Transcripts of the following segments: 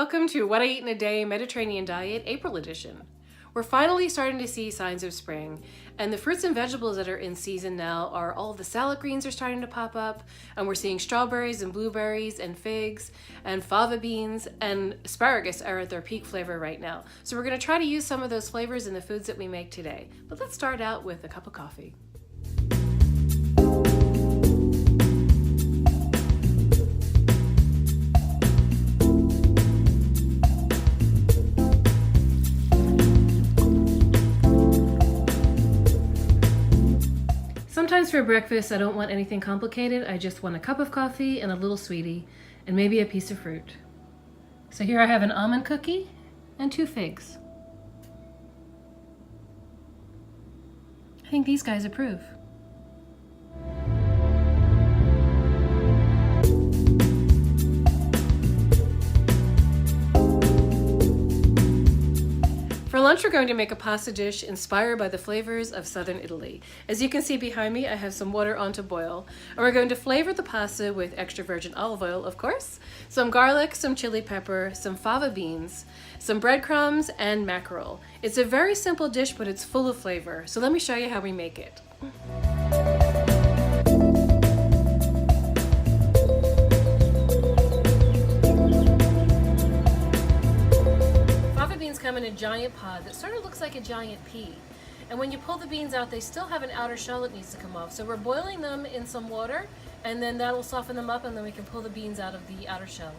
welcome to What I Eat in a Day Mediterranean Diet April edition. We're finally starting to see signs of spring, and the fruits and vegetables that are in season now are all the salad greens are starting to pop up, and we're seeing strawberries and blueberries and figs and fava beans and asparagus are at their peak flavor right now. So we're going to try to use some of those flavors in the foods that we make today. But let's start out with a cup of coffee. Sometimes for breakfast, I don't want anything complicated. I just want a cup of coffee and a little sweetie and maybe a piece of fruit. So here I have an almond cookie and 2 figs. I think these guys approve. For lunch, we're going to make a pasta dish inspired by the flavors of southern Italy. As you can see behind me, I have some water on to boil, and we're going to flavor the pasta with extra virgin olive oil, of course, some garlic, some chili pepper, some fava beans, some breadcrumbs, and mackerel. It's a very simple dish, but it's full of flavor. So let me show you how we make it. Come in a giant pod that sort of looks like a giant pea, and when you pull the beans out, they still have an outer shell that needs to come off. So we're boiling them in some water, and then that will soften them up, and then we can pull the beans out of the outer shell.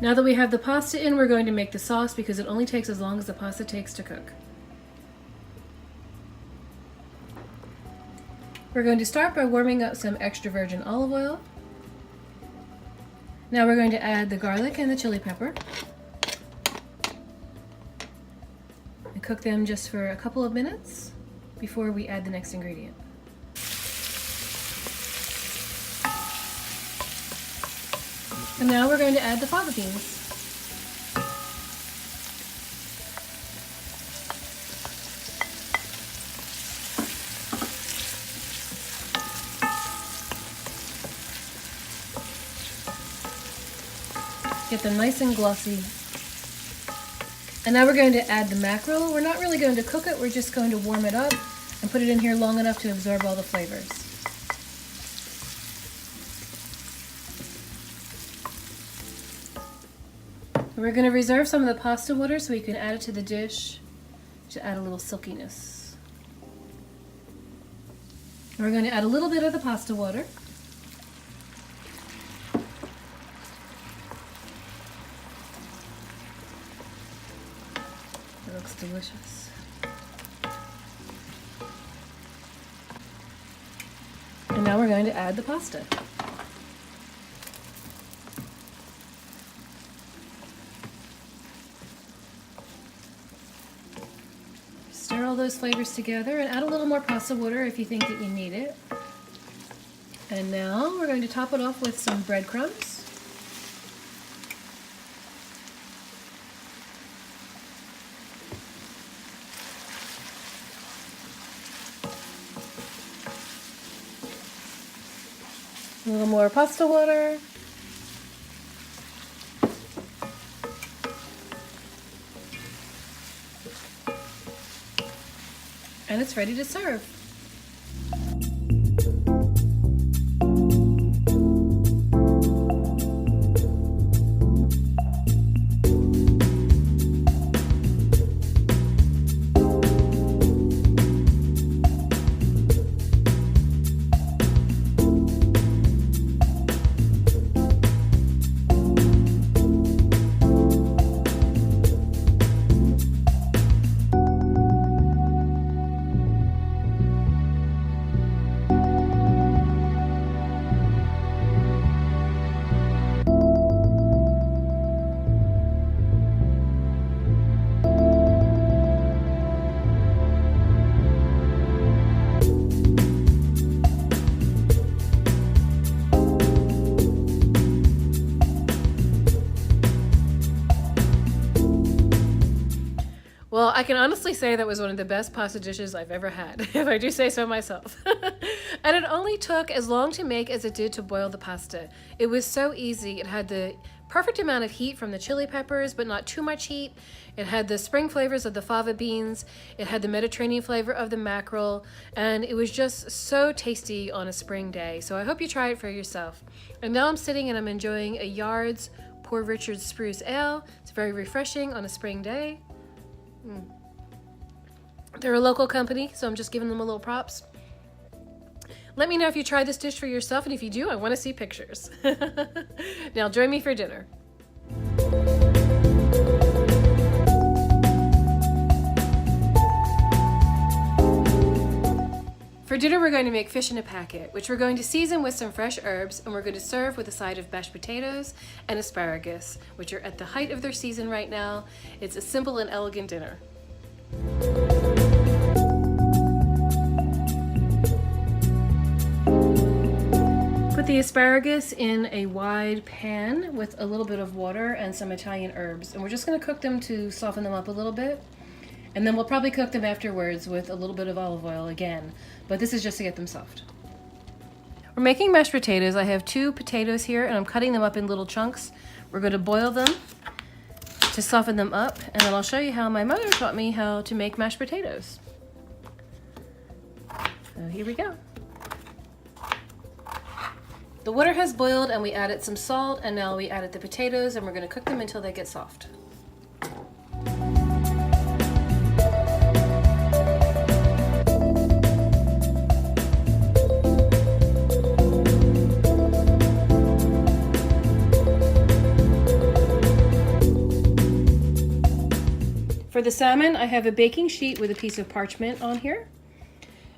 Now that we have the pasta in, we're going to make the sauce because it only takes as long as the pasta takes to cook. We're going to start by warming up some extra virgin olive oil. Now we're going to add the garlic and the chili pepper and cook them just for a couple of minutes before we add the next ingredient. And now we're going to add the fava beans. Get them nice and glossy. And now we're going to add the mackerel. We're not really going to cook it, we're just going to warm it up and put it in here long enough to absorb all the flavors. We're going to reserve some of the pasta water so we can add it to the dish to add a little silkiness. And we're going to add a little bit of the pasta water. It looks delicious. And now we're going to add the pasta. Stir all those flavors together and add a little more pasta water if you think that you need it. And now we're going to top it off with some breadcrumbs. A little more pasta water. And it's ready to serve. I can honestly say that was one of the best pasta dishes I've ever had, if I do say so myself. And it only took as long to make as it did to boil the pasta. It was so easy. It had the perfect amount of heat from the chili peppers, but not too much heat. It had the spring flavors of the fava beans. It had the Mediterranean flavor of the mackerel. And it was just so tasty on a spring day. So I hope you try it for yourself. And now I'm sitting and I'm enjoying a Yard's Poor Richard's Spruce Ale. It's very refreshing on a spring day. They're a local company, so I'm just giving them a little props. Let me know if you try this dish for yourself, and if you do, I want to see pictures. Now join me for dinner. For dinner, we're going to make fish in a packet, which we're going to season with some fresh herbs, and we're going to serve with a side of mashed potatoes and asparagus, which are at the height of their season right now. It's a simple and elegant dinner. Put the asparagus in a wide pan with a little bit of water and some Italian herbs, and we're just going to cook them to soften them up a little bit. And then we'll probably cook them afterwards with a little bit of olive oil again, but this is just to get them soft. We're making mashed potatoes. I have 2 potatoes here and I'm cutting them up in little chunks. We're going to boil them to soften them up, and then I'll show you how my mother taught me how to make mashed potatoes. So here we go. The water has boiled and we added some salt, and now we added the potatoes, and we're going to cook them until they get soft. For the salmon, I have a baking sheet with a piece of parchment on here.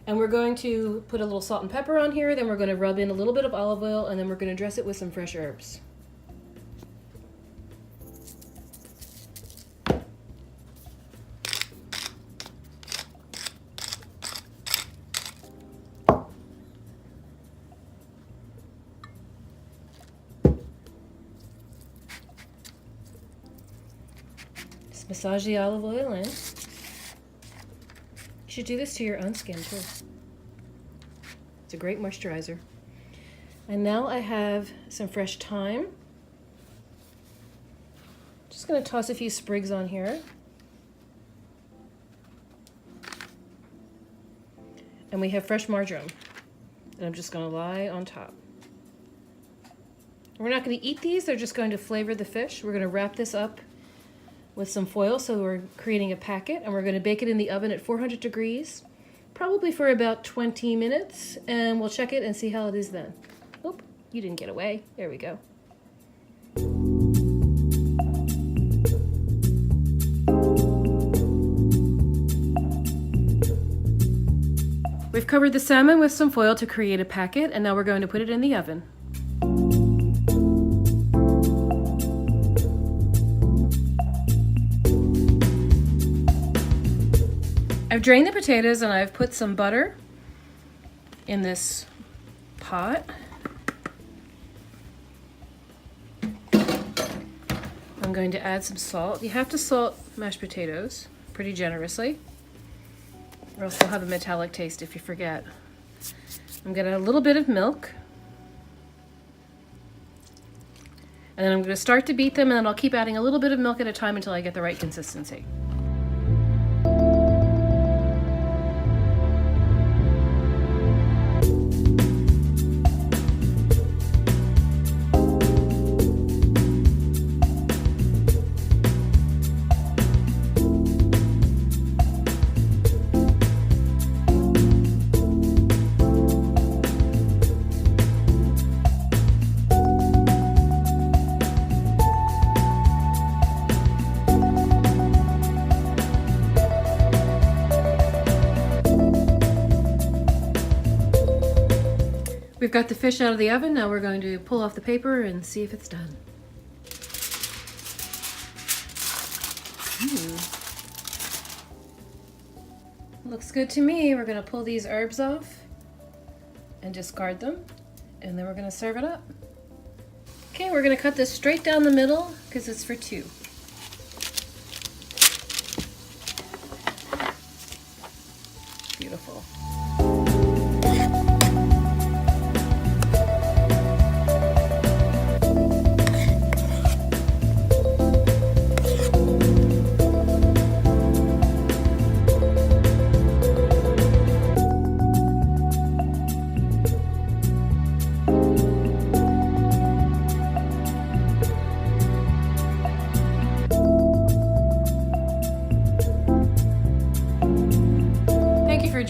And we're going to put a little salt and pepper on here, then we're going to rub in a little bit of olive oil, and then we're going to dress it with some fresh herbs. Just massage the olive oil in. You should do this to your own skin too. It's a great moisturizer. And now I have some fresh thyme. Just going to toss a few sprigs on here. And we have fresh marjoram. And I'm just going to lie on top. We're not going to eat these, they're just going to flavor the fish. We're going to wrap this up with some foil, so we're creating a packet, and we're going to bake it in the oven at 400 degrees, probably for about 20 minutes, and we'll check it and see how it is then. Oop, you didn't get away. There we go. We've covered the salmon with some foil to create a packet, and now we're going to put it in the oven. I've drained the potatoes and I've put some butter in this pot. I'm going to add some salt. You have to salt mashed potatoes pretty generously, or else they'll have a metallic taste if you forget. I'm going to add a little bit of milk. And then I'm going to start to beat them, and then I'll keep adding a little bit of milk at a time until I get the right consistency. We've got the fish out of the oven. Now we're going to pull off the paper and see if it's done. Looks good to me. We're going to pull these herbs off and discard them, and then we're going to serve it up. Okay, we're going to cut this straight down the middle because it's for 2.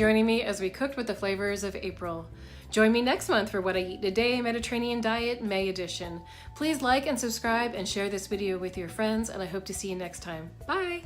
joining me as we cooked with the flavors of April. Join me next month for What I Eat in a Day Mediterranean Diet May edition. Please like and subscribe and share this video with your friends, and I hope to see you next time. Bye!